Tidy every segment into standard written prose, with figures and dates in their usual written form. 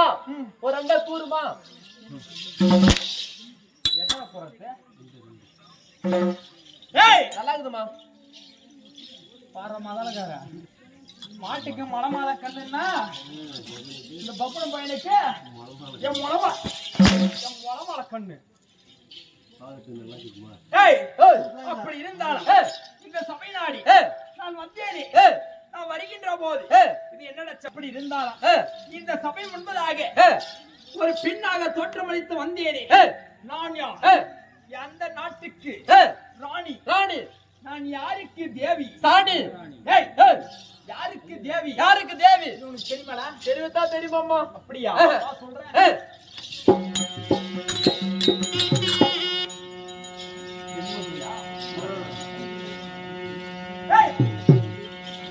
அம்மா ஒரு ரெண்டா கூறுமா எத்தனை போறது நல்லா இருக்குதுமா பாரு மதலக்கார மாட்டுக்கு மலமாத கண்ணுன்னா இந்த பப்புடம் பையனுக்கு என் மலமால கண்ணு அப்படி இருந்தாலும் இந்த சபை நாடி நான் வந்தேனே நான் வருகின்ற போது இது என்னடா அப்படி இருந்தாலும் இந்த சபை முன்பதாக ஒரு பெண்ணாக தோற்றமளித்து வந்தேனே நான் யார் அந்த நாட்டுக்கு ராணி ராணி நான் யாருக்கு தேவி சாணி யாருக்கு தேவி யாருக்கு தேவி உனக்கு தெரியுமாடா தெரியுதா தெரியுமாம்மா அப்படியா சொல்றேன்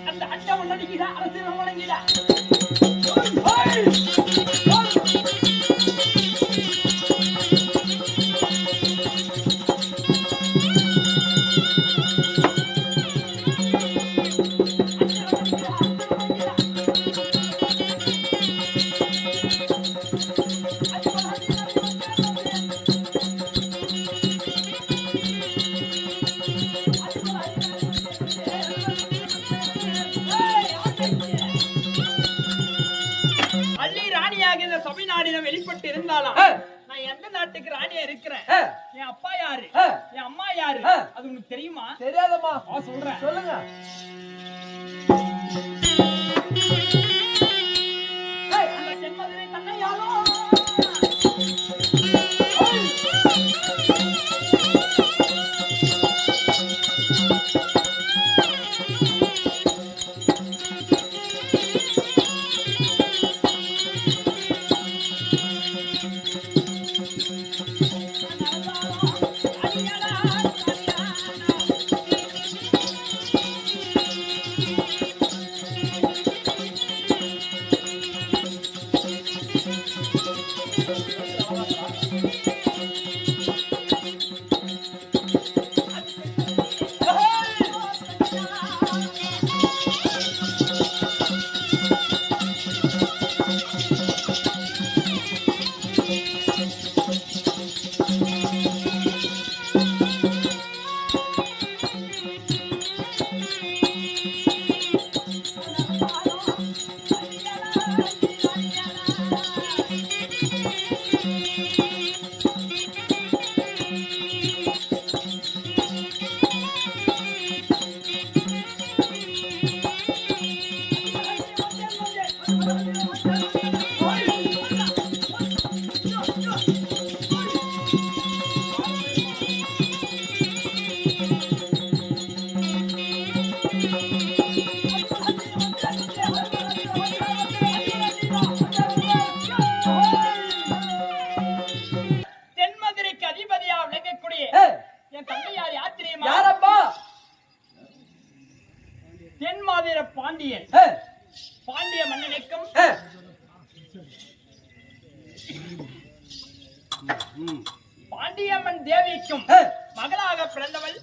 அந்த அண்டவன் நடிக்கிறா அரசியல் வழங்கிடா வெளிப்பட்டு இருந்தாலும் நான் எந்த நாட்டுக்கு ராணியா இருக்கிறேன் என் அப்பா யாரு என் அம்மா யாரு அது உங்களுக்கு தெரியுமா தெரியாதம்மா சொல்றேன் சொல்லுங்க அந்த தென்மதுரை தன்னையாலோ பாண்டியன் பாண்டிய மன்னனுக்கும் பாண்டியம்மன் தேவிக்கும் மகளாக பிறந்தவள்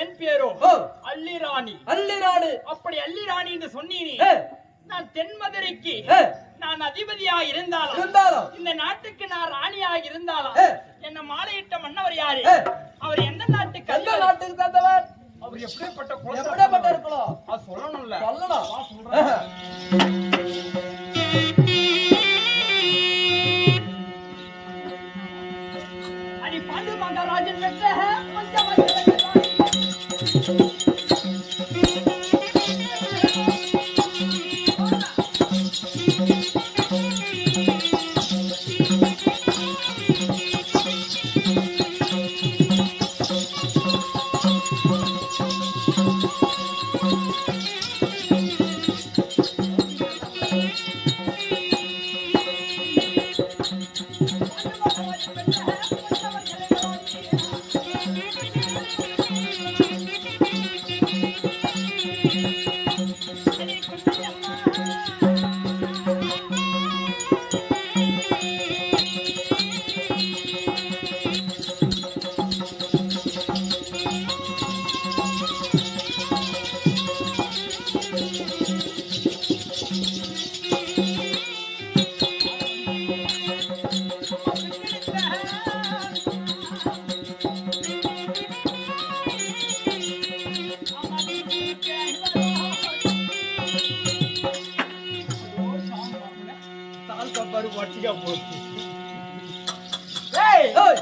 என் பேரோ அல்லிராணி அல்லிராணி அப்படி அல்லிராணி என்று சொன்னீனே நான் தென்மதுரைக்கு நான் அதிபதியா இருந்தாலும் இந்த நாட்டுக்கு நான் ராணியாக இருந்தாலும் என்ன மாலையிட்ட மன்னவர் யாரு அவர் எந்த நாட்டுக்கு தந்தவர் அவர் எப்படிப்பட்ட இருக்கலாம் அது சொல்லணும்ல சொல்லணும் அடி பாண்டு மகாராஜன் பெற்ற ஏய், ஏய்,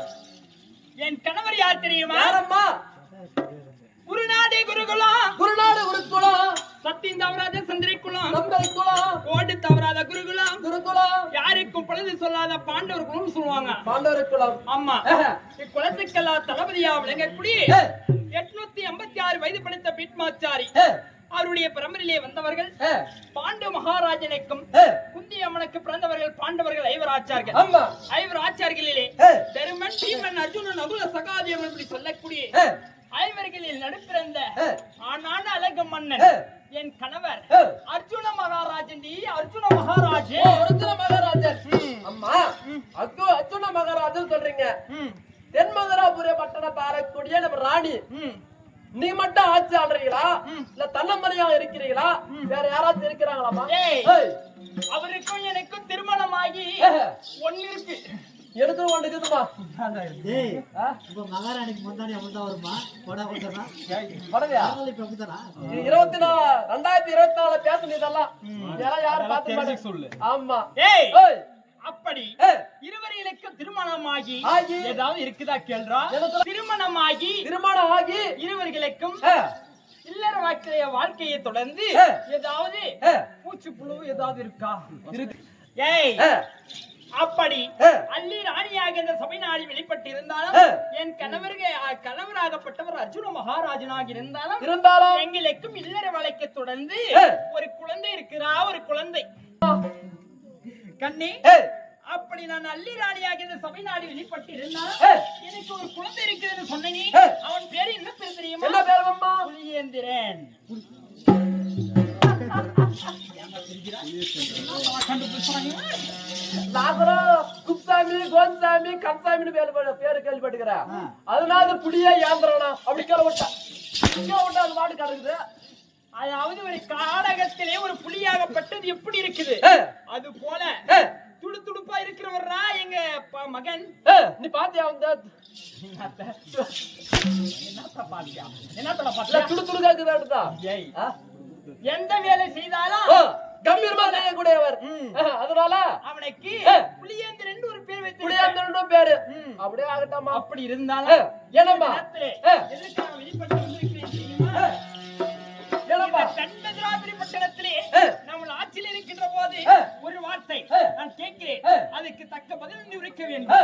என் கணவர் யார் தெரியுமா? யாரம்மா? குருநாடே குருகுலம், குருநாடு குருகுலம், சத்தியம் தவறாத சந்திரிக்குலம், நம்பரிக்குலம், கோடு தவறாத குருகுலம், குருகுலம், யாருக்கும் பழுது சொல்லாத பாண்டவர் குலம் சொல்லுவாங்க. பாண்டவருக்குலம். ஆமா, ஏஹ, இக்குலத்துக்கெல்லாம் தளபதியா விளங்கக்கூடிய ஏ, 886 வயது படித்த பீட்மாச்சாரி ஏ, அவருடைய பரம்பரையிலே வந்தவர்கள். ஏ, பாண்டு மகாராஜனுக்கும் ஏ, குந்தி அம்மனுக்கு பிறந்தவர்கள் பாண்டவர்கள் ஐவர் ஆச்சார்கள். ஆமா, ஐவர் ஆச்சார்களிலே ஏ, தருமன், பீமன், அர்ஜுனன், நகுல, சகாதேவன் இப்படி சொல்லக்கூடிய ஏ, ஐவர்களில் நடுப்பிறந்த ஏ, ஆனான அழகு மன்னன் ஏ, என் கணவர் ஏ. அர்ஜுன மகாராஜன். அர்ஜுன மகாராஜ். ஓ, அர்ஜுன மகாராஜன். அம்மா, அர்ஜுன மகாராஜன் சொல்றீங்க. தென்மதுராபுரிய பட்டணத்தை ஆளக்கூடிய நம்ம ராணி. நீ மட்டும் ஆட்சி ஆடுறீங்களா இல்ல தன்னமறையா இருக்கிறீங்களா? வேற யாராச்சும் இருக்கிறாங்களாமா? ஏய், ஏய், அவருக்கும் எனக்கும் திருமணமாகி ஏஹ, ஒன்னு இருக்கு. எடுத்து ஒண்ணுக்குதுமா. டேய், இப்ப மகாராணிக்கு முந்தானி அப்படிதான் வருமா? கொடை கொடுத்தனா? வடவையா? இப்ப அப்படித்தானா? 2024 பேசணும் இதெல்லாம். இதெல்லாம் யாரும் பார்த்து மாட்டாங்க. சொல்லு. ஆமா. ஏய், ஏய், அப்படி ஏய், இருவர்களுக்கு திருமணமாகி ஆகி, ஏதாவது இருக்குதா கேள்றா? எனக்கு- திருமணமாகி திருமணம் ஆகி, இருவர்களுக்கும் ஏய், இல்லற வாழ்க்கையை தொடர்ந்து ஏய், ஏதாவது ஏய், பூச்சி புழு ஏதாவது இருக்கா? இருக்கு. ஏய், ஏய், அப்படி ஏய், அள்ளி ராணியாக இந்த சபை நாடி வெளிப்பட்டு இருந்தாலும் ஏய், என் கணவராகப்பட்டவர் அர்ஜுன மகாராஜனாக இருந்தாலும் இருந்தாலும் எங்களுக்கும் இல்லற வாழ்க்கை தொடர்ந்து ஏய், ஒரு குழந்தை இருக்கிறா. ஒரு குழந்தை கண்ணே, ஏய், அப்படி நான் அள்ளி ராணியாக இந்த சபை நாடி வெளிப்பட்டு இருந்தாலும் ஏய், எனக்கு ஒரு குழந்தை இருக்கிறது சொன்னீங்க. ஏய். அவன் பேரு என்ன பேர் தெரியுமா? என்ன பேர் அம்மா? புலியேந்திரன். நாகரம், குப்சாமி, கோன்சாமி, கன்சாமின்னு பேரு கேள்விப்பட்டுக்கிறேன். அதனால புடிய ஏந்திரனா அப்படி கேள்விட்டா அது மாடு கிடக்குது. அதாவது ஒரு காடகத்திலே ஒரு புலியாகப்பட்டது எப்படி இருக்குது ஏய், அது போல ஏய், துடுதுடுப்பா இருக்கிறவர்ரா எங்க மகன். ஏய், நீ பாத்தியா அந்த என்னத்த பாத்தியா? என்னத்தட இல்ல பாத்தியா? துடு துடு கேக்குதா? ஏய், எந்த வேலை செய்தாலும் கம்பீரமா செய்யக்கூடியவர். அதனால அவனுக்கு ஏய், புலியேந்திரன் ஒரு பேர் வைத்து புளியாந்தரனும் பேரு. அப்படியே ஆகட்டாமா. அப்படி இருந்தாலும் என்னம்மா? எதுக்கு நான் வெளிப்பட்டு வந்திருக்கிறேன் தெரியுமா? என்னம்மா? கண்டதிராபுரி பட்டணத்திலே நம்ம ஆட்சியில் இருக்கின்ற போது ஒரு வார்த்தை நான் கேட்கிறேன். அதுக்கு தக்க பதில் நீ உரைக்க வேண்டும்.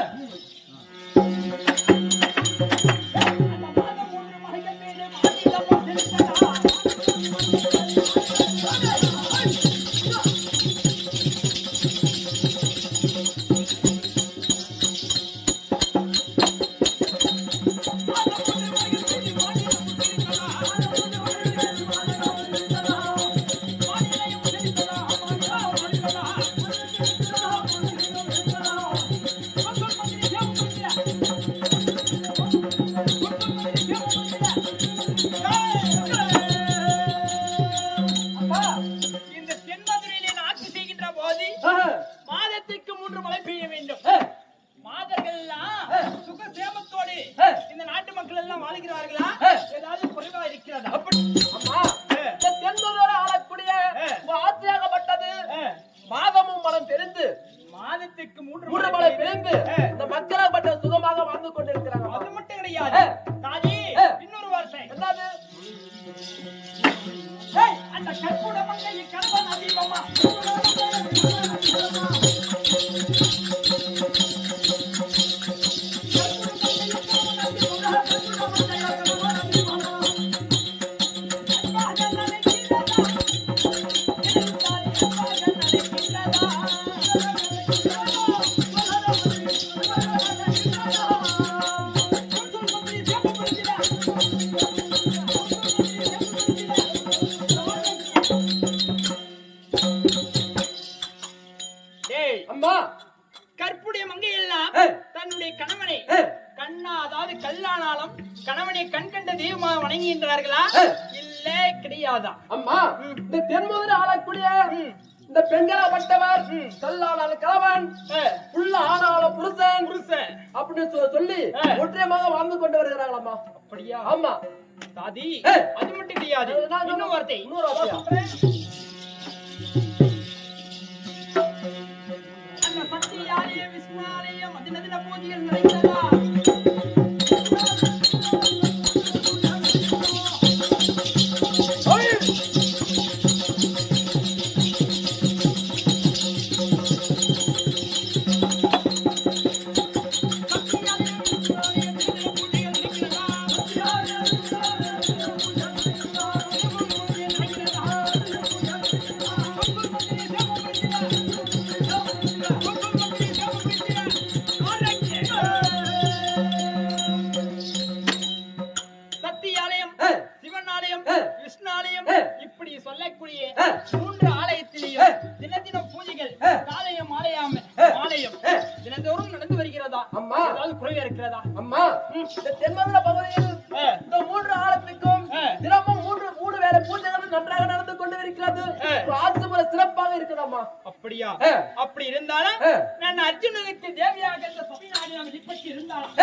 அந்த மாதம் 3 மகன் பேரு மாநிலமா செலுத்தலாம். இந்த தென்மதுரையிலே ஆட்சி செய்கின்ற போது மாதத்திற்கு 3 மழை பெய்ய வேண்டும். மாதர்கள் எல்லாம் சுகசேமத்தோடு இந்த நாட்டு மக்கள் எல்லாம் வாழ்கிறார்களா? ஏதாவது குறைவா இருக்கிறதா? அப்படி அம்மா, இந்த தென்மதுரை ஆளக்கூடிய ஆட்சியாகப்பட்டது மாதமும் மனம் தெரிந்து மாதத்திற்கு 3 மூன்று மழை பெய்ந்து இந்த மக்களாகப்பட்ட சுகமாக வாழ்ந்து கொண்டிருக்கிறாங்க. அது மட்டும் கிடையாது தாதி. இன்னொரு வார்த்தை என்னது? ஏய், அந்த கற்பூர மங்கை கணவன் அதிகமா அம்மா, கற்புடைய மங்கை எல்லாம் தன்னுடைய கணவனை கண்ணா அதாவது கல்லானாலும் கணவனை கண் கண்ட தெய்வமாக வணங்குகின்றார்களா? இல்ல கிடையாதா? அம்மா, இந்த தென்மதுரை ஆளக்கூடிய இந்த பெண்களாகப்பட்டவர் கல்லானாலும் கணவன், புள்ள ஆனாலும் புருஷன் புருஷன் அப்படின்னு சொல்லி ஒற்றையமாக வாழ்ந்து கொண்டு வருகிறாங்களம்மா. அப்படியா? ஆமா தாதி. அது மட்டும் கிடையாது. இன்னொரு வார்த்தை. இன்னொரு வார்த்தை. விஷ்ணு ஆலயம் அதிநதின பூஜைகள் நடக்கிறதா? இப்படி சொல்லக்கூடிய 3 ஆலயத்திலேயும் தினதினம் பூஜைகள் காலையும் மாலையும் தினந்தோறும் நடந்து வருகிறதா? அம்மா ஏதாவது குறையா இருக்கிறதா? அம்மா இந்த தென்மதுரை பகுதியில் இந்த 3 ஆலயத்துக்கும் தினமும் 3 வேளை பூஜைகள் நன்றாக நடந்து கொண்டு இருக்கிறது. ஆட்சிமுறை சிறப்பாக இருக்குதம்மா. அப்படியா? அப்படி இருந்தாலும் நான் அர்ஜுனனுக்கு தேவியாக இந்த சபை நாடி நாம் வெளிப்பட்டு இருந்தாலும்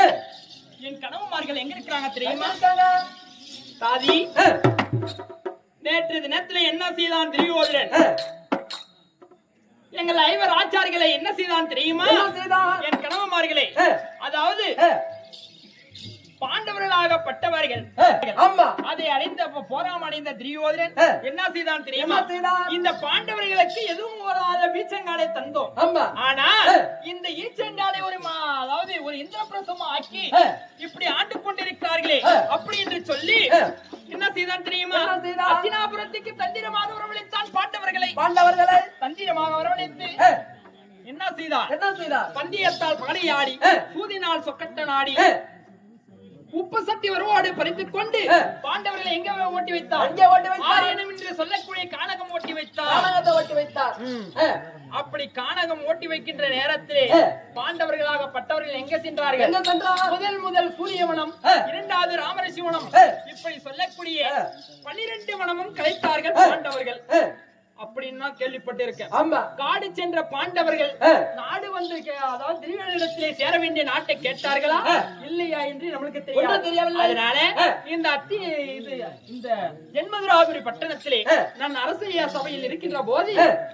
என் கணவன்மார்கள் எங்க இருக்கிறாங்க தெரியுமா? தாதி, நேற்று தினத்துல என்ன செய்தான் துரியோதனன்? எங்கள் 5 ஆச்சாரிகளை என்ன செய்தான் தெரியுமா? என் கணவன்மார்களே, அதாவது பாண்டவர்களாகப்பட்டவர்கள் அதை போராமடைந்த துரியோதனன் என்ன செய்தான் தெரியுமா? இந்த பாண்டவர்களுக்கு எதுவும் வராத பீச்சங்காலை தந்தோம். ஆனால் இந்த ஈச்சங்காலை அதாவது ஒரு இந்திரபிரசமா ஆக்கி இப்படி ஆண்டு கொண்டிருக்கிறார்களே அப்படி என்று சொல்லி என்ன செய்தான் தெரியுமா? அத்தினாபுரத்துக்கு தந்திரமாக வரவழைத்தான் பாண்டவர்களை தந்திரமாக வரவழைத்து என்ன செய்தார்? பந்தயத்தால் பாடியாடி சூதினால் சொக்கட்ட நாடி உப்பு சட்டி வருவோடு பறித்துக் கொண்டு பாண்டவர்களை எங்க ஓட்டி வைத்தார்? ஆரியனம் என்று சொல்லக்கூடிய கானகம் ஓட்டி வைத்தார். அப்படி கானகம் ஓட்டி வைக்கின்ற நேரத்தில் பாண்டவர்களாகப்பட்டவர்கள் எங்க சென்றார்கள்? முதல் சூரியவனம், 2வது ராமரிஷிவனம், இப்படி சொல்லக்கூடிய 12 வனமும் கலைத்தார்கள் பாண்டவர்கள். அப்படின்னா கேள்விப்பட்டிருக்கேன். காடு சென்ற பாண்டவர்கள் நாடு வந்து அதாவது திருவேணிடத்திலே சேர வேண்டிய நாட்டை கேட்டார்களா இல்லையா என்று நம்மளுக்கு தெரியவில்லை. அதனால இந்த தென்மதுராபுரி பட்டணத்திலே நான் அரசியா சபையில் இருக்கின்ற போது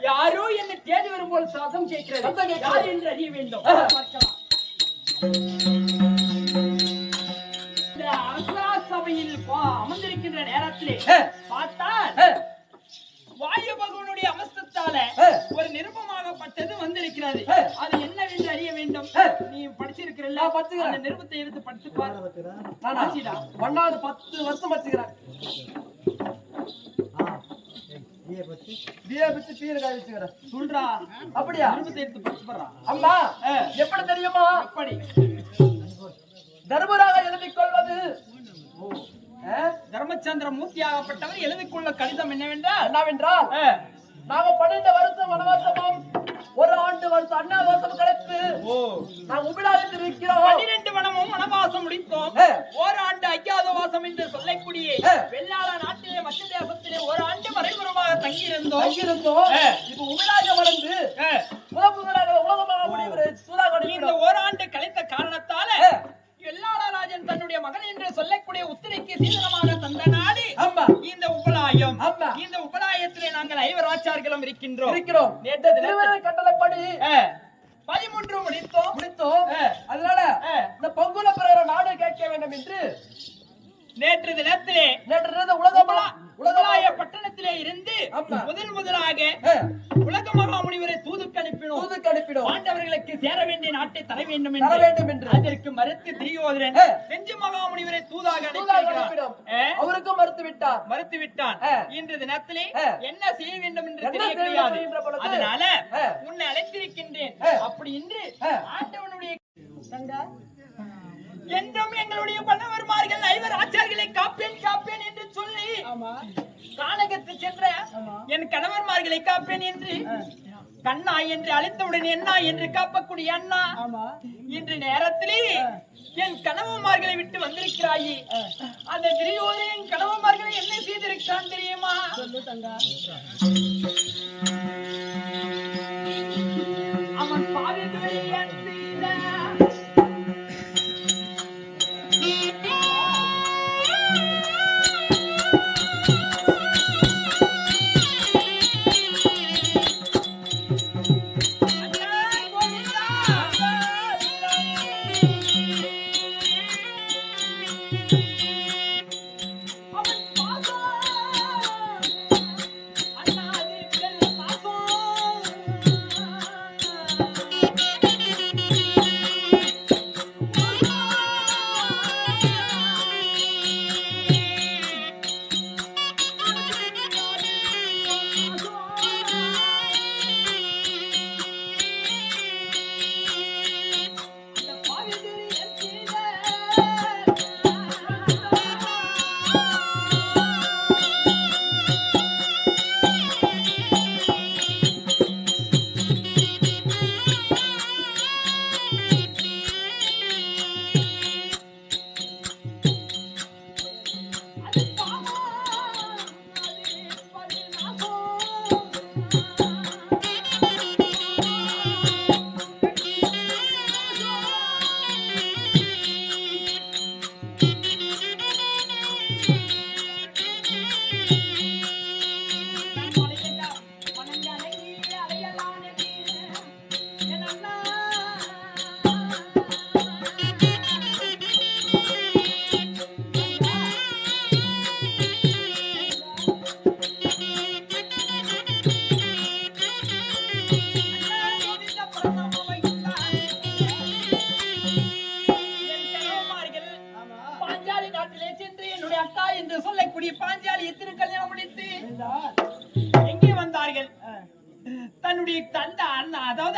யாரோ என்னை தேடி வரும்போது சத்தம் கேட்கிறது. யார் என்று அறிய வேண்டும். இந்த அரசா சபையில் அமர்ந்திருக்கின்ற நேரத்திலே பார்த்தால் வாயு பகவானுடைய அமஸ்தத்தால ஒரு நிருபமாகப்பட்டது வந்திருக்கிறது. அது என்னவென்று அறிய வேண்டும். நீ படிச்சிருக்கிறல்ல, அந்த நிருபத்தை எடுத்து படிச்சு பாரு. நான் ஆசிடா 10 வருஷம் படிச்சுக்கிறேன். சொல்றா, அப்படியா? நிருபத்தை எடுத்து படிச்சு பாரு. அம்மா எப்படி தெரியுமா? எப்படி தர்மராக எழுதிக் கொள்வது? தர்மச்சந்திர மூர்த்தியாகப்பட்டவர் எழுதிக்கொள்ள கடிதம் என்னவென்றால் நாங்க 12 வருஷம் வனவாசமும் 1 ஆண்டு வருஷம் அண்ணாவாசம் கழித்து நாங்க உபிலாகத்தில் இருக்கிறோம். 12 வனமும் வனவாசம் முடித்தோம். 1 ஆண்டு அஜ்ஞாதவாசம் என்று சொல்லக்கூடிய வெள்ளாள நாட்டிலே மத்திய தேசத்திலே 1 ஆண்டு மறைமுகமாக தங்கியிருந்தோம். இப்ப உபிலாக வளர்ந்து உலகமாக முடிவு இந்த 1 ஆண்டு கழித்த காரணத்தால வெள்ளாளராஜன் தன்னுடைய மகன் என்று சொல்லக்கூடிய உத்திரைக்கு சீதனமாக தந்த நாடு இந்த உபலாயம். இந்த உபலாயத்திலே நாங்கள் 5 ஆச்சார்களும் இருக்கிறோம். நேற்று கட்டளைப்படி 13 முடித்தோம். அதனால இந்த பங்குல பிறகு நாடு கேட்க வேண்டும் என்று நேற்று தினத்திலே உலகமாய பட்டணத்திலே இருந்து முதலாக உலக மகாமுனிவரை தூதுக்கு அனுப்பினோம். பாண்டவர்களுக்கு சேர வேண்டிய நாட்டை தர வேண்டும் என்று அதற்கு மறுத்து துரியோதனன் செஞ்சு மகாமுனிவரை தூதாக அனுப்பினான். அவருக்கும் மறுத்து விட்டான். இன்று தினத்திலே என்ன செய்ய வேண்டும் என்று தெரிய கிடையாது. அதனால உன்னை அழைத்திருக்கின்றேன். அப்படி என்று ஆண்டவனுடைய என்றும் எங்களுடைய பல்லவர்மார்கள் 5 ஆச்சார்களை காப்பேன் என்று சொல்லி கானகத்து சென்ற என் கணவன்மார்களை காப்பேன் என்று கண்ணா என்று அழைத்தவுடன் என்ன என்று காப்பக்கூடிய அண்ணா இன்று நேரத்திலே என் கணவன்மார்களை விட்டு வந்திருக்கிறாயே. அந்த துரியோதனன் என் கணவன்மார்களை என்ன செய்திருக்கான் தெரியுமா? அவன் பாவிகளை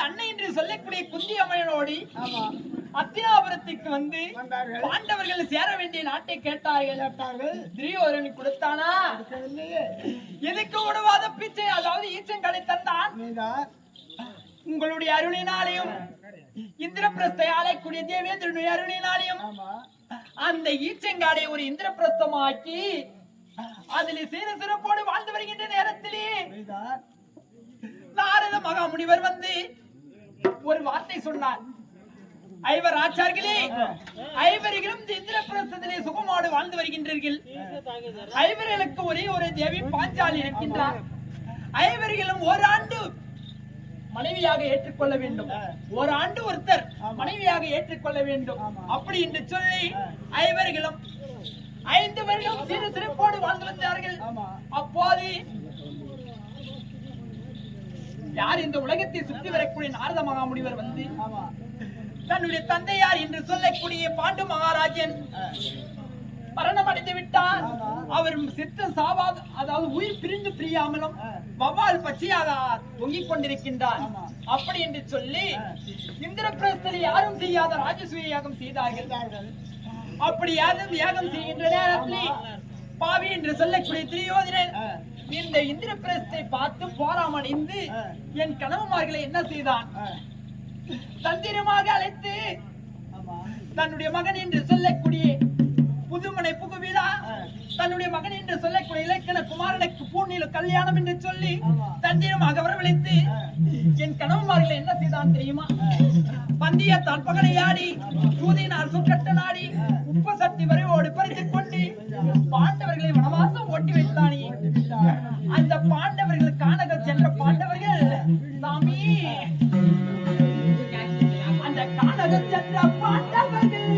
அன்னை என்று சொல்லக்கூடிய குந்தி அம்மையனோடு அத்தினாபுரத்துக்கு வந்து பாண்டவர்கள் சேர வேண்டிய நாட்டை கேட்டார்கள். துரியோதனன் கொடுத்தானா? எதுக்கு உணவாத பிச்சை, அதாவது ஈச்சங்கடை தந்தான். உங்களுடைய அருளினாலையும் இந்திரபிரஸ்தை ஆலைக்கூடிய தேவேந்திரனுடைய அருளினாலையும் அந்த ஈச்சங்காடை ஒரு இந்திரபிரஸ்தமாக்கி அதில் சீர சிறப்போடு வாழ்ந்து வருகின்ற நேரத்திலே நாரத மகாமுனிவர் வந்து ஒரு வார்த்தை சொன்னார். ஐவர் ஆச்சார்களே, ஐவர்களும் இந்த இந்திரபிரஸ்தத்திலே சுகமோடு வாழ்ந்து வருகின்றீர்கள். ஐவர்களுக்கு ஒரே ஒரு தேவி பாஞ்சாலி இருக்கின்றார். ஐவர்களும் ஓராண்டு மனைவியாக ஏற்றுக்கொள்ள வேண்டும். ஒரு ஆண்டு ஒருத்தர் மனைவியாக ஏற்றுக்கொள்ள வேண்டும். அப்படி என்று சொல்லி ஐவர்களும் 5 வருடம் சிறு சிறப்போடு வாழ்ந்து வந்தார்கள். அப்போது யார் இந்த உலகத்தை சுற்றி வரக்கூடிய நாரத மகாமுனிவர் வந்து தன்னுடைய தந்தையார் என்று சொல்லக்கூடிய பாண்டு மகாராஜன் மரணம் அடைந்து விட்டார். அவர் சித்த சாவாத, அதாவது உயிர் பிரிந்து பிரியாமலும் வவால் பச்சையாக தொங்கிக் கொண்டிருக்கின்றார். அப்படி என்று சொல்லி இந்திரபிரஸ்தத்தில் யாரும் செய்யாத ராஜசூய யாகம் செய்தார்கள். அப்படி யாரும் யாகம் செய்கின்ற நேரத்தில் பாவி என்று சொல்லக்கூடிய துரியோதனன் இந்த இந்திரபிரஸ்தை பார்த்து போராமணிந்து என் கணவன்மார்களை என்ன செய்தான்? தந்திரமாக அழைத்து தன்னுடைய மகன் என்று சொல்லக்கூடிய புதுமனை புகுவிழா, தன்னுடைய மகன் என்று சொல்லக்கூடிய இலக்கண குமாரனுக்கு பூர்ணியில கல்யாணம் என்று சொல்லி தந்திரமாக வரவழைத்து என் கணவன்மார்களை என்ன செய்தான் தெரியுமா? பந்திய தற்பகனையாடி சூதியினால் சுக்கட்ட நாடி உப்ப சக்தி வரைவோடு பறித்துக் கொண்டு பாண்டவர்களை வனவாசம் ஓட்டி வைத்தானே. அந்த பாண்டவர்கள் காணக சென்ற பாண்டவர்கள் சாமி, அந்த காணக சென்ற பாண்டவர்கள்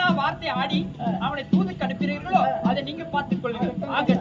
என்ன வார்த்தை ஆடி அவனை தூதுக்கு அனுப்பினீர்களோ அதை நீங்க பார்த்துக் கொள்ளுங்கள் ஆக